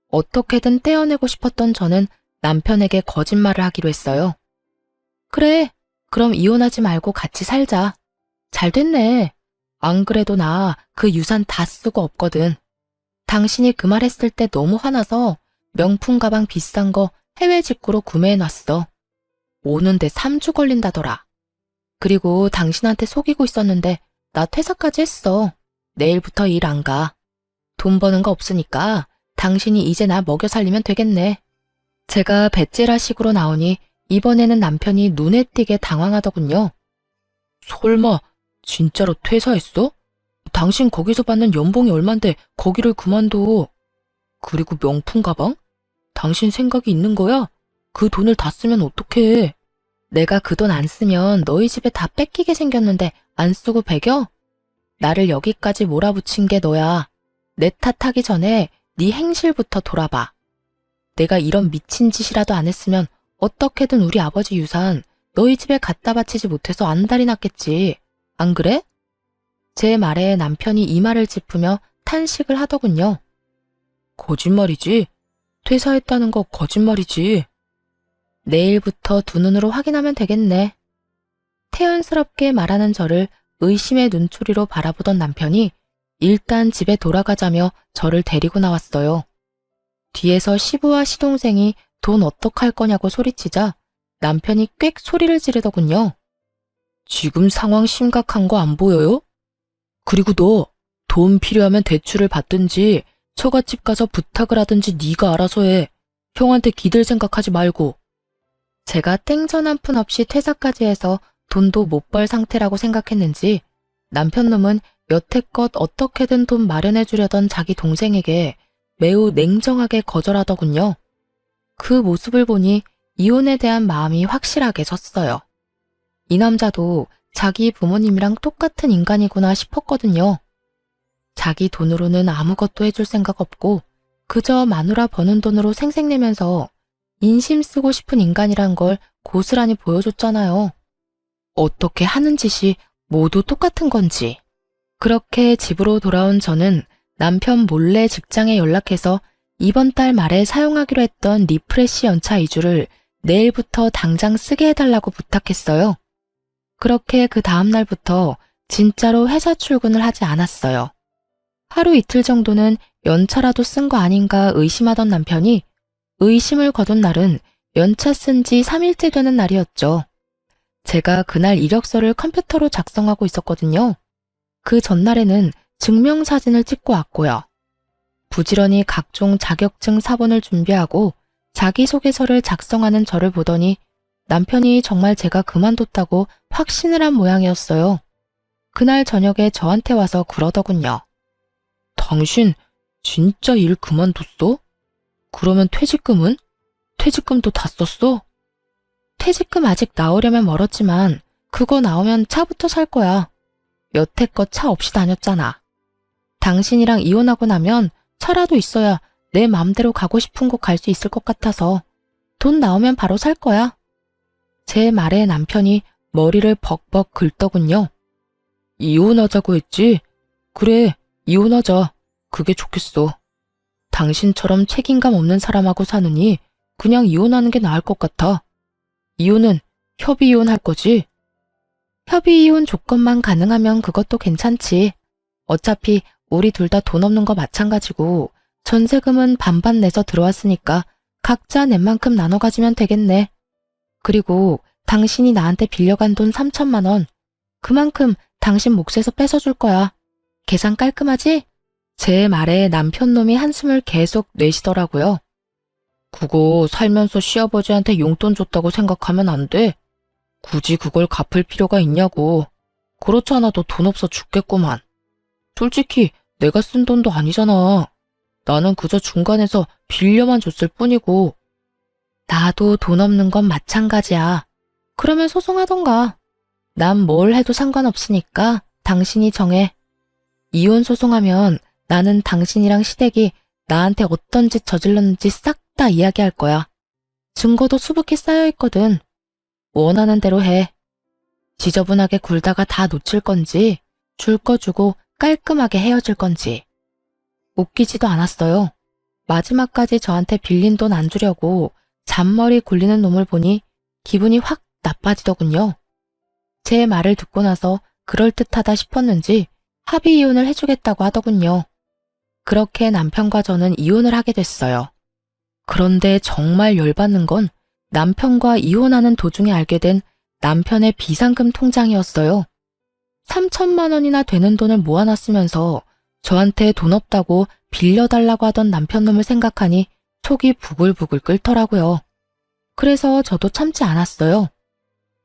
어떻게든 떼어내고 싶었던 저는 남편에게 거짓말을 하기로 했어요. 그래, 그럼 이혼하지 말고 같이 살자. 잘 됐네. 안 그래도 나 그 유산 다 쓰고 없거든. 당신이 그 말 했을 때 너무 화나서 명품 가방 비싼 거 해외 직구로 구매해놨어. 오는데 3주 걸린다더라. 그리고 당신한테 속이고 있었는데 나 퇴사까지 했어. 내일부터 일 안 가. 돈 버는 거 없으니까 당신이 이제 나 먹여 살리면 되겠네. 제가 배째라식으로 나오니 이번에는 남편이 눈에 띄게 당황하더군요. 설마 진짜로 퇴사했어? 당신 거기서 받는 연봉이 얼만데 거기를 그만둬. 그리고 명품 가방? 당신 생각이 있는 거야? 그 돈을 다 쓰면 어떡해. 내가 그 돈 안 쓰면 너희 집에 다 뺏기게 생겼는데 안 쓰고 배겨? 나를 여기까지 몰아붙인 게 너야. 내 탓하기 전에 네 행실부터 돌아봐. 내가 이런 미친 짓이라도 안 했으면 어떻게든 우리 아버지 유산 너희 집에 갖다 바치지 못해서 안달이 났겠지. 안 그래? 제 말에 남편이 이마를 짚으며 탄식을 하더군요. 거짓말이지? 퇴사했다는 거 거짓말이지. 내일부터 두 눈으로 확인하면 되겠네. 태연스럽게 말하는 저를 의심의 눈초리로 바라보던 남편이 일단 집에 돌아가자며 저를 데리고 나왔어요. 뒤에서 시부와 시동생이 돈 어떡할 거냐고 소리치자 남편이 꽥 소리를 지르더군요. 지금 상황 심각한 거 안 보여요? 그리고 너 돈 필요하면 대출을 받든지 처갓집 가서 부탁을 하든지 네가 알아서 해. 형한테 기댈 생각하지 말고. 제가 땡전 한 푼 없이 퇴사까지 해서 돈도 못 벌 상태라고 생각했는지 남편 놈은 여태껏 어떻게든 돈 마련해 주려던 자기 동생에게 매우 냉정하게 거절하더군요. 그 모습을 보니 이혼에 대한 마음이 확실하게 섰어요. 이 남자도 자기 부모님이랑 똑같은 인간이구나 싶었거든요. 자기 돈으로는 아무것도 해줄 생각 없고 그저 마누라 버는 돈으로 생색내면서 인심 쓰고 싶은 인간이란 걸 고스란히 보여줬잖아요. 어떻게 하는 짓이 모두 똑같은 건지. 그렇게 집으로 돌아온 저는 남편 몰래 직장에 연락해서 이번 달 말에 사용하기로 했던 리프레시 연차 2주를 내일부터 당장 쓰게 해달라고 부탁했어요. 그렇게 그 다음 날부터 진짜로 회사 출근을 하지 않았어요. 하루 이틀 정도는 연차라도 쓴 거 아닌가 의심하던 남편이 의심을 거둔 날은 연차 쓴 지 3일째 되는 날이었죠. 제가 그날 이력서를 컴퓨터로 작성하고 있었거든요. 그 전날에는 증명사진을 찍고 왔고요. 부지런히 각종 자격증 사본을 준비하고 자기소개서를 작성하는 저를 보더니 남편이 정말 제가 그만뒀다고 확신을 한 모양이었어요. 그날 저녁에 저한테 와서 그러더군요. 당신 진짜 일 그만뒀어? 그러면 퇴직금은? 퇴직금도 다 썼어? 퇴직금 아직 나오려면 멀었지만 그거 나오면 차부터 살 거야. 여태껏 차 없이 다녔잖아. 당신이랑 이혼하고 나면 차라도 있어야 내 맘대로 가고 싶은 곳 갈 수 있을 것 같아서 돈 나오면 바로 살 거야. 제 말에 남편이 머리를 벅벅 긁더군요. 이혼하자고 했지? 그래, 이혼하자. 그게 좋겠어. 당신처럼 책임감 없는 사람하고 사느니 그냥 이혼하는 게 나을 것 같아. 이혼은 협의 이혼할 거지? 협의 이혼 조건만 가능하면 그것도 괜찮지. 어차피 우리 둘 다 돈 없는 거 마찬가지고 전세금은 반반 내서 들어왔으니까 각자 낸 만큼 나눠 가지면 되겠네. 그리고 당신이 나한테 빌려간 돈 3천만 원. 그만큼 당신 몫에서 뺏어줄 거야. 계산 깔끔하지? 제 말에 남편놈이 한숨을 계속 내쉬더라고요. 그거 살면서 시아버지한테 용돈 줬다고 생각하면 안 돼. 굳이 그걸 갚을 필요가 있냐고. 그렇지 않아도 돈 없어 죽겠구만. 솔직히 내가 쓴 돈도 아니잖아. 나는 그저 중간에서 빌려만 줬을 뿐이고. 나도 돈 없는 건 마찬가지야. 그러면 소송하던가. 난 뭘 해도 상관없으니까 당신이 정해. 이혼 소송하면 나는 당신이랑 시댁이 나한테 어떤 짓 저질렀는지 싹 다 이야기할 거야. 증거도 수북히 쌓여있거든. 원하는 대로 해. 지저분하게 굴다가 다 놓칠 건지 줄 거 주고 깔끔하게 헤어질 건지. 웃기지도 않았어요. 마지막까지 저한테 빌린 돈 안 주려고 잔머리 굴리는 놈을 보니 기분이 확 나빠지더군요. 제 말을 듣고 나서 그럴듯하다 싶었는지 합의 이혼을 해주겠다고 하더군요. 그렇게 남편과 저는 이혼을 하게 됐어요. 그런데 정말 열받는 건 남편과 이혼하는 도중에 알게 된 남편의 비상금 통장이었어요. 3천만 원이나 되는 돈을 모아놨으면서 저한테 돈 없다고 빌려달라고 하던 남편 놈을 생각하니 속이 부글부글 끓더라고요. 그래서 저도 참지 않았어요.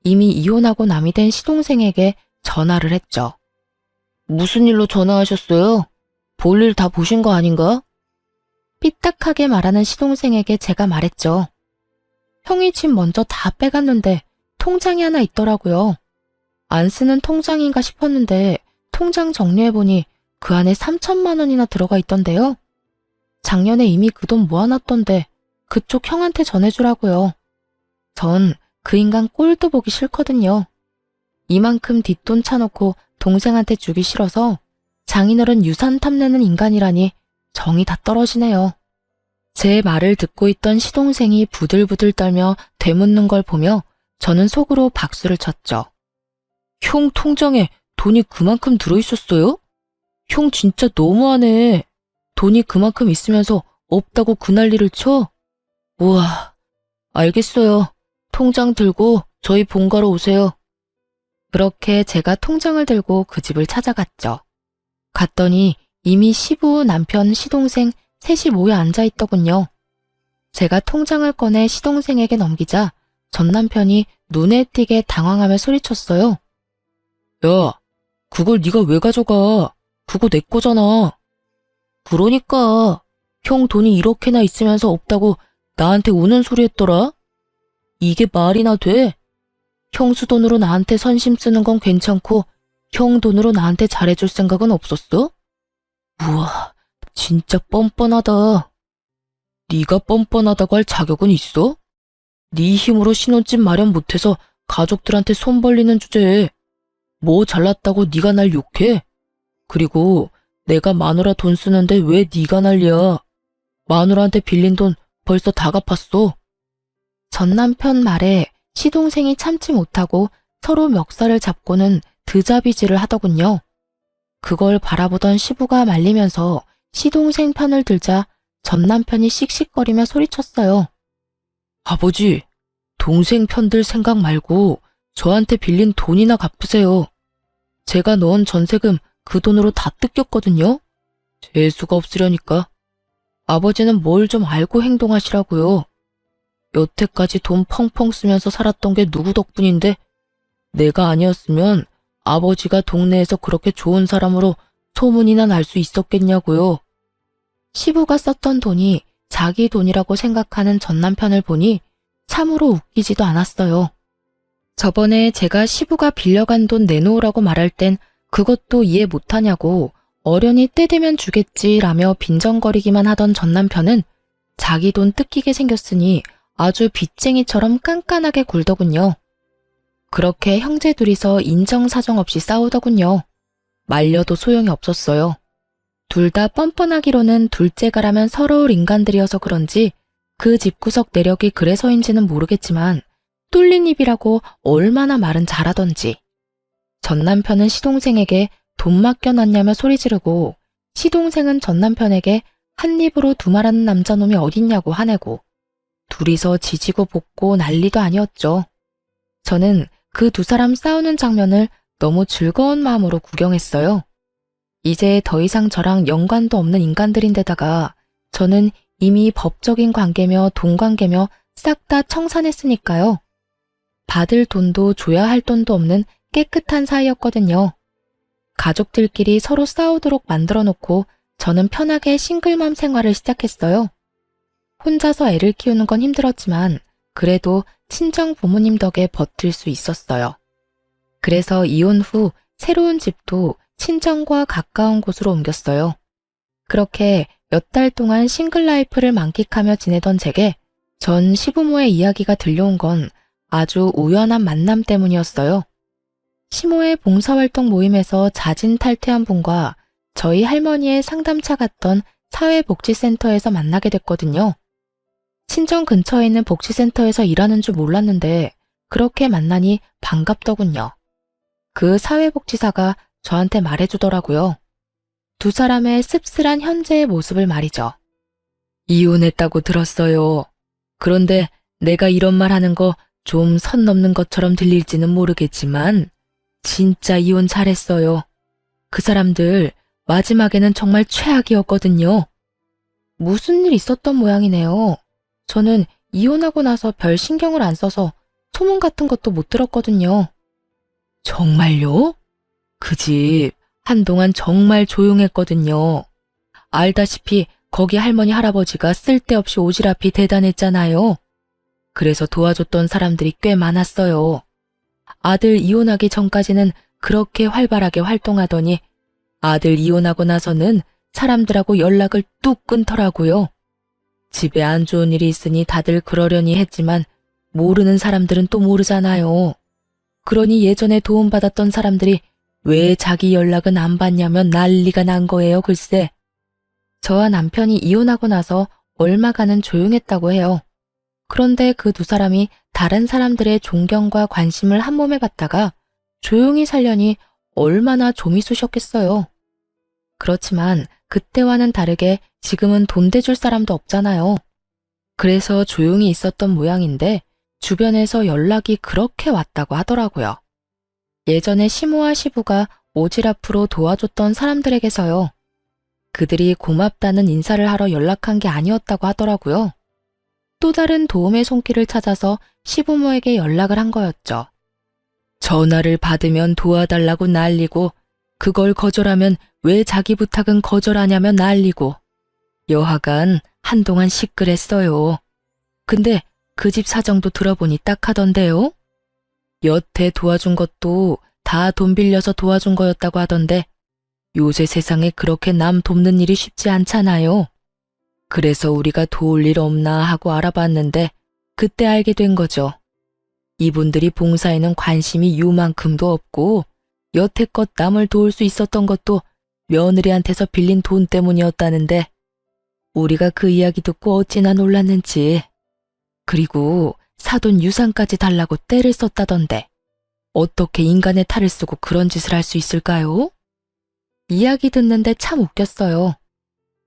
이미 이혼하고 남이 된 시동생에게 전화를 했죠. 무슨 일로 전화하셨어요? 볼일 다 보신 거 아닌가? 삐딱하게 말하는 시동생에게 제가 말했죠. 형이 집 먼저 다 빼갔는데 통장이 하나 있더라고요. 안 쓰는 통장인가 싶었는데 통장 정리해보니 그 안에 3천만 원이나 들어가 있던데요. 작년에 이미 그 돈 모아놨던데 그쪽 형한테 전해주라고요. 전 그 인간 꼴도 보기 싫거든요. 이만큼 뒷돈 차놓고 동생한테 주기 싫어서 장인어른 유산 탐내는 인간이라니 정이 다 떨어지네요. 제 말을 듣고 있던 시동생이 부들부들 떨며 되묻는 걸 보며 저는 속으로 박수를 쳤죠. 형 통장에 돈이 그만큼 들어있었어요? 형 진짜 너무하네. 돈이 그만큼 있으면서 없다고 그 난리를 쳐? 우와, 알겠어요. 통장 들고 저희 본가로 오세요. 그렇게 제가 통장을 들고 그 집을 찾아갔죠. 갔더니 이미 시부, 남편, 시동생 셋이 모여 앉아있더군요. 제가 통장을 꺼내 시동생에게 넘기자 전 남편이 눈에 띄게 당황하며 소리쳤어요. 야, 그걸 네가 왜 가져가? 그거 내 거잖아. 그러니까 형 돈이 이렇게나 있으면서 없다고 나한테 우는 소리 했더라? 이게 말이나 돼? 형수 돈으로 나한테 선심 쓰는 건 괜찮고 형 돈으로 나한테 잘해줄 생각은 없었어? 우와, 진짜 뻔뻔하다. 네가 뻔뻔하다고 할 자격은 있어? 네 힘으로 신혼집 마련 못해서 가족들한테 손 벌리는 주제에 뭐 잘났다고 네가 날 욕해? 그리고 내가 마누라 돈 쓰는데 왜 네가 난리야? 마누라한테 빌린 돈 벌써 다 갚았어. 전 남편 말에 시동생이 참지 못하고 서로 멱살을 잡고는 드자비질을 하더군요. 그걸 바라보던 시부가 말리면서 시동생 편을 들자 전 남편이 씩씩거리며 소리쳤어요. 아버지, 동생 편들 생각 말고 저한테 빌린 돈이나 갚으세요. 제가 넣은 전세금 그 돈으로 다 뜯겼거든요. 재수가 없으려니까. 아버지는 뭘 좀 알고 행동하시라고요. 여태까지 돈 펑펑 쓰면서 살았던 게 누구 덕분인데 내가 아니었으면 아버지가 동네에서 그렇게 좋은 사람으로 소문이나 날 수 있었겠냐고요. 시부가 썼던 돈이 자기 돈이라고 생각하는 전 남편을 보니 참으로 웃기지도 않았어요. 저번에 제가 시부가 빌려간 돈 내놓으라고 말할 땐 그것도 이해 못하냐고 어련히 때 되면 주겠지라며 빈정거리기만 하던 전 남편은 자기 돈 뜯기게 생겼으니 아주 빚쟁이처럼 깐깐하게 굴더군요. 그렇게 형제 둘이서 인정사정 없이 싸우더군요. 말려도 소용이 없었어요. 둘 다 뻔뻔하기로는 둘째가라면 서러울 인간들이어서 그런지 그 집구석 내력이 그래서인지는 모르겠지만 뚫린 입이라고 얼마나 말은 잘하던지. 전 남편은 시동생에게 돈 맡겨놨냐며 소리 지르고 시동생은 전 남편에게 한 입으로 두말하는 남자놈이 어딨냐고 화내고 둘이서 지지고 볶고 난리도 아니었죠. 저는 그 두 사람 싸우는 장면을 너무 즐거운 마음으로 구경했어요. 이제 더 이상 저랑 연관도 없는 인간들인데다가 저는 이미 법적인 관계며 돈 관계며 싹 다 청산했으니까요. 받을 돈도 줘야 할 돈도 없는 깨끗한 사이였거든요. 가족들끼리 서로 싸우도록 만들어 놓고 저는 편하게 싱글맘 생활을 시작했어요. 혼자서 애를 키우는 건 힘들었지만 그래도 친정 부모님 덕에 버틸 수 있었어요. 그래서 이혼 후 새로운 집도 친정과 가까운 곳으로 옮겼어요. 그렇게 몇 달 동안 싱글 라이프를 만끽하며 지내던 제게 전 시부모의 이야기가 들려온 건 아주 우연한 만남 때문이었어요. 시모의 봉사활동 모임에서 자진 탈퇴한 분과 저희 할머니의 상담차 갔던 사회복지센터에서 만나게 됐거든요. 친정 근처에 있는 복지센터에서 일하는 줄 몰랐는데 그렇게 만나니 반갑더군요. 그 사회복지사가 저한테 말해주더라고요. 두 사람의 씁쓸한 현재의 모습을 말이죠. 이혼했다고 들었어요. 그런데 내가 이런 말 하는 거 좀 선 넘는 것처럼 들릴지는 모르겠지만 진짜 이혼 잘했어요. 그 사람들 마지막에는 정말 최악이었거든요. 무슨 일 있었던 모양이네요. 저는 이혼하고 나서 별 신경을 안 써서 소문 같은 것도 못 들었거든요. 정말요? 그 집 한동안 정말 조용했거든요. 알다시피 거기 할머니 할아버지가 쓸데없이 오지랖이 대단했잖아요. 그래서 도와줬던 사람들이 꽤 많았어요. 아들 이혼하기 전까지는 그렇게 활발하게 활동하더니 아들 이혼하고 나서는 사람들하고 연락을 뚝 끊더라고요. 집에 안 좋은 일이 있으니 다들 그러려니 했지만 모르는 사람들은 또 모르잖아요. 그러니 예전에 도움받았던 사람들이 왜 자기 연락은 안 받냐면 난리가 난 거예요, 글쎄. 저와 남편이 이혼하고 나서 얼마간은 조용했다고 해요. 그런데 그 두 사람이 다른 사람들의 존경과 관심을 한 몸에 받다가 조용히 살려니 얼마나 좀이 쑤셨겠어요. 그렇지만 그때와는 다르게 지금은 돈 대줄 사람도 없잖아요. 그래서 조용히 있었던 모양인데 주변에서 연락이 그렇게 왔다고 하더라고요. 예전에 시모와 시부가 오지랖으로 도와줬던 사람들에게서요. 그들이 고맙다는 인사를 하러 연락한 게 아니었다고 하더라고요. 또 다른 도움의 손길을 찾아서 시부모에게 연락을 한 거였죠. 전화를 받으면 도와달라고 난리고 그걸 거절하면 왜 자기 부탁은 거절하냐며 난리고 여하간 한동안 시끌했어요. 근데 그 집 사정도 들어보니 딱하던데요. 여태 도와준 것도 다 돈 빌려서 도와준 거였다고 하던데 요새 세상에 그렇게 남 돕는 일이 쉽지 않잖아요. 그래서 우리가 도울 일 없나 하고 알아봤는데 그때 알게 된 거죠. 이분들이 봉사에는 관심이 요만큼도 없고 여태껏 남을 도울 수 있었던 것도 며느리한테서 빌린 돈 때문이었다는데 우리가 그 이야기 듣고 어찌나 놀랐는지. 그리고 사돈 유산까지 달라고 떼를 썼다던데 어떻게 인간의 탈을 쓰고 그런 짓을 할 수 있을까요? 이야기 듣는데 참 웃겼어요.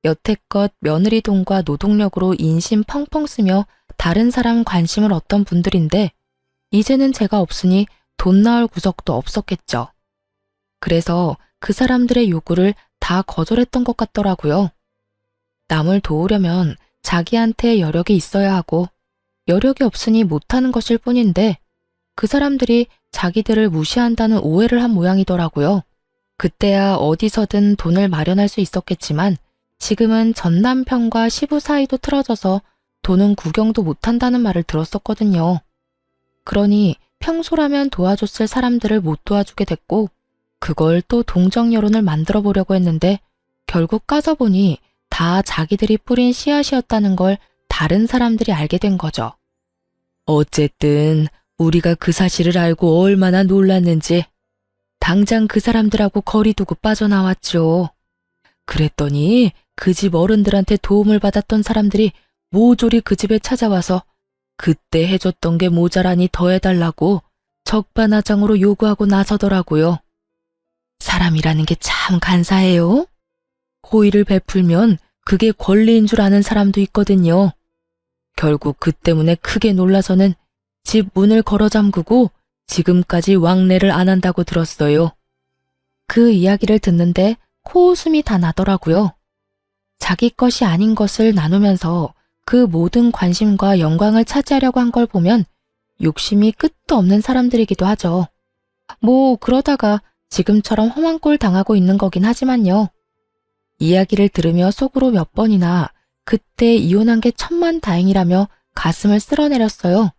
여태껏 며느리 돈과 노동력으로 인심 펑펑 쓰며 다른 사람 관심을 얻던 분들인데 이제는 제가 없으니 돈 나올 구석도 없었겠죠. 그래서 그 사람들의 요구를 다 거절했던 것 같더라고요. 남을 도우려면 자기한테 여력이 있어야 하고 여력이 없으니 못하는 것일 뿐인데 그 사람들이 자기들을 무시한다는 오해를 한 모양이더라고요. 그때야 어디서든 돈을 마련할 수 있었겠지만 지금은 전 남편과 시부 사이도 틀어져서 돈은 구경도 못한다는 말을 들었었거든요. 그러니 평소라면 도와줬을 사람들을 못 도와주게 됐고 그걸 또 동정 여론을 만들어 보려고 했는데 결국 까져보니 다 자기들이 뿌린 씨앗이었다는 걸 다른 사람들이 알게 된 거죠. 어쨌든 우리가 그 사실을 알고 얼마나 놀랐는지 당장 그 사람들하고 거리 두고 빠져나왔죠. 그랬더니 그 집 어른들한테 도움을 받았던 사람들이 모조리 그 집에 찾아와서 그때 해줬던 게 모자라니 더 해달라고 적반하장으로 요구하고 나서더라고요. 사람이라는 게 참 간사해요. 호의를 베풀면 그게 권리인 줄 아는 사람도 있거든요. 결국 그 때문에 크게 놀라서는 집 문을 걸어 잠그고 지금까지 왕래를 안 한다고 들었어요. 그 이야기를 듣는데 코웃음이 다 나더라고요. 자기 것이 아닌 것을 나누면서 그 모든 관심과 영광을 차지하려고 한 걸 보면 욕심이 끝도 없는 사람들이기도 하죠. 뭐 그러다가 지금처럼 험한 꼴 당하고 있는 거긴 하지만요. 이야기를 들으며 속으로 몇 번이나 그때 이혼한 게 천만다행이라며 가슴을 쓸어내렸어요.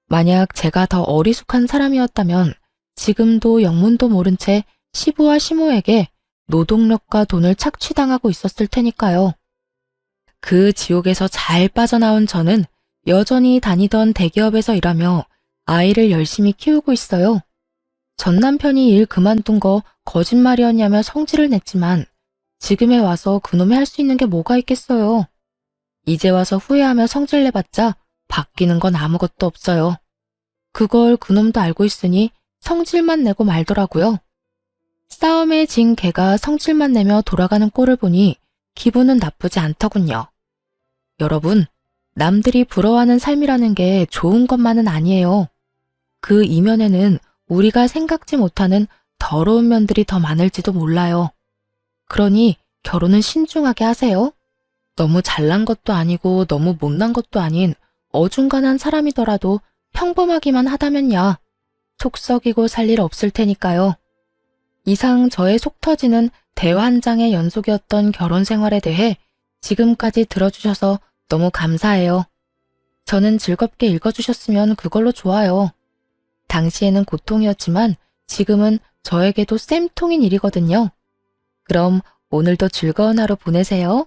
만약 제가 더 어리숙한 사람이었다면 지금도 영문도 모른 채 시부와 시모에게 노동력과 돈을 착취당하고 있었을 테니까요. 그 지옥에서 잘 빠져나온 저는 여전히 다니던 대기업에서 일하며 아이를 열심히 키우고 있어요. 전 남편이 일 그만둔 거 거짓말이었냐며 성질을 냈지만 지금에 와서 그놈이 할 수 있는 게 뭐가 있겠어요. 이제 와서 후회하며 성질 내봤자 바뀌는 건 아무것도 없어요. 그걸 그놈도 알고 있으니 성질만 내고 말더라고요. 싸움에 진 개가 성질만 내며 돌아가는 꼴을 보니 기분은 나쁘지 않더군요. 여러분, 남들이 부러워하는 삶이라는 게 좋은 것만은 아니에요. 그 이면에는 우리가 생각지 못하는 더러운 면들이 더 많을지도 몰라요. 그러니 결혼은 신중하게 하세요. 너무 잘난 것도 아니고 너무 못난 것도 아닌 어중간한 사람이더라도 평범하기만 하다면야 속 썩이고 살 일 없을 테니까요. 이상 저의 속 터지는 대화 한 장의 연속이었던 결혼 생활에 대해 지금까지 들어주셔서 너무 감사해요. 저는 즐겁게 읽어주셨으면 그걸로 좋아요. 당시에는 고통이었지만 지금은 저에게도 쌤통인 일이거든요. 그럼 오늘도 즐거운 하루 보내세요.